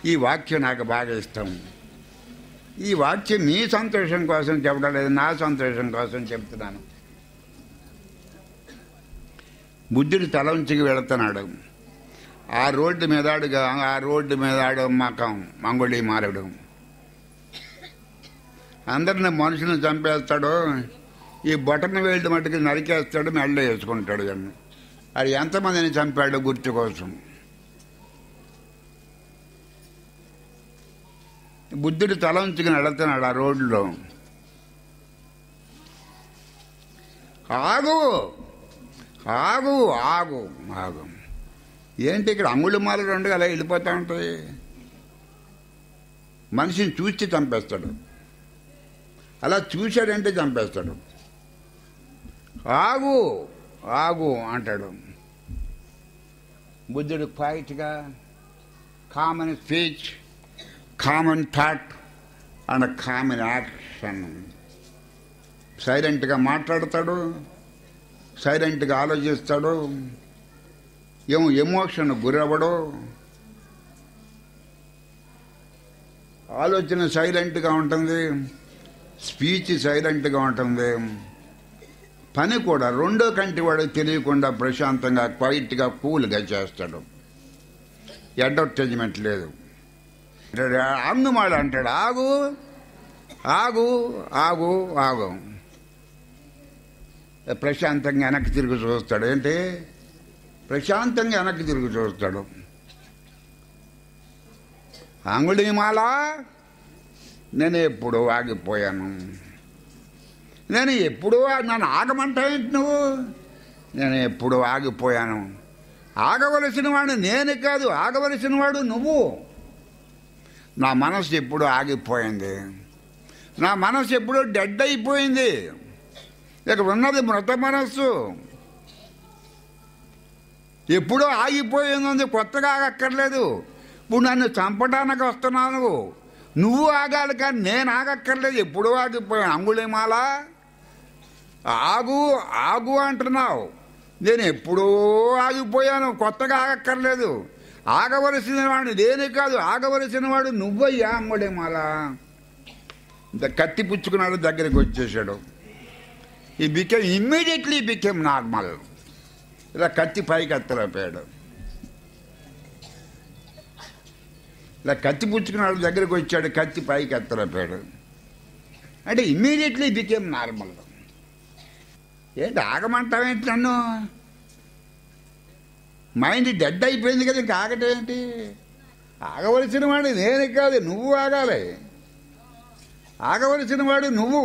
ఈ వాక్యం నాకు బాగా ఇష్టం. ఈ వాక్యం మీ సంతోషం కోసం చెప్పడం లేదు, నా సంతోషం కోసం చెప్తున్నాను. బుద్ధుడు తల ఉంచికి వెళుతున్నాడు. ఆ రోడ్డు మీద ఆడు మంగళీ మారుడు అందరిని మనుషులను చంపేస్తాడు. ఈ బొటన వేళ్ళు మట్టుకు నరికేస్తాడు, మెళ్ళ వేసుకుంటాడు. అది ఎంతమందిని చంపాడు గుర్తు కోసం. బుద్ధుడు తల ఉంచుకుని వెళుతున్నాడు ఆ రోడ్లో. ఆగు ఆగు ఆగు ఆగు. ఏంటి ఇక్కడ అంగుళి మాలలు రెండు అలా వెళ్ళిపోతూ ఉంటాయి. మనిషిని చూసి చంపేస్తాడు, అలా చూశాడంటే చంపేస్తాడు. ఆగు ఆగు అంటాడు. బుద్ధుడు క్వైట్గా common speech, common thought and common action. సైలెంట్గా మాట్లాడతాడు, సైలెంట్గా ఆలోచిస్తాడు, ఎమోషన్ గురవ్వడు. ఆలోచన సైలెంట్గా ఉంటుంది, స్పీచ్ సైలెంట్గా ఉంటుంది. పని కూడా రెండో కంటి వాడికి తెలియకుండా ప్రశాంతంగా క్వైట్గా కూల్గా చేస్తాడు. అడ్వర్టైజ్మెంట్ లేదు. అంగుమాడ అంటాడు ఆగు ఆగు ఆగు ఆగు. ప్రశాంతంగా వెనక్కి తిరిగి చూస్తాడు. ఏంటి ప్రశాంతంగా వెనక్కి తిరిగి చూస్తాడు. అంగుళి మాల, నేను ఎప్పుడూ ఆగిపోయాను. నేను ఎప్పుడూ నన్ను ఆగమంటావేంటి నువ్వు? నేను ఎప్పుడూ ఆగిపోయాను. ఆగవలసిన వాడు నేను కాదు, ఆగవలసిన వాడు నువ్వు. నా మనసు ఎప్పుడూ ఆగిపోయింది, నా మనసు ఎప్పుడూ డెడ్ అయిపోయింది. ఇక్కడ ఉన్నది మృత మనస్సు. ఎప్పుడూ ఆగిపోయింది, కొత్తగా ఆగక్కర్లేదు. ఇప్పుడు నన్ను చంపడానికి వస్తున్నావు, నువ్వు ఆగాలి కానీ నేను ఆగక్కర్లేదు. ఎప్పుడూ ఆగిపోయాను. అంగుళి మాల ఆగు ఆగు అంటున్నావు, నేను ఎప్పుడూ ఆగిపోయాను, కొత్తగా ఆగక్కర్లేదు. ఆగవలసిన వాడు నేనే కాదు, ఆగవలసిన వాడు నువ్వయ్యా. అంగుళి మాల కత్తి పుచ్చుకున్నాడు, దగ్గరికి వచ్చేసాడు. Immediately became normal. ఇలా కత్తి పైకి ఎత్తలేపాడు. ఇలా కత్తి పుచ్చుకున్నాడు, దగ్గరికి వచ్చాడు, కత్తి పైకి ఎత్తలేపాడు. అంటే ఇమ్మీడియట్లీ బికేమ్ నార్మల్. ఏంటి ఆగమంటావేంటి నన్ను? మైండ్ డెడ్ అయిపోయింది కదా, ఇంకా ఆగటం ఏంటి? ఆగవలసిన వాడు నేను కాదు, నువ్వు ఆగాలి. ఆగవలసిన వాడు నువ్వు.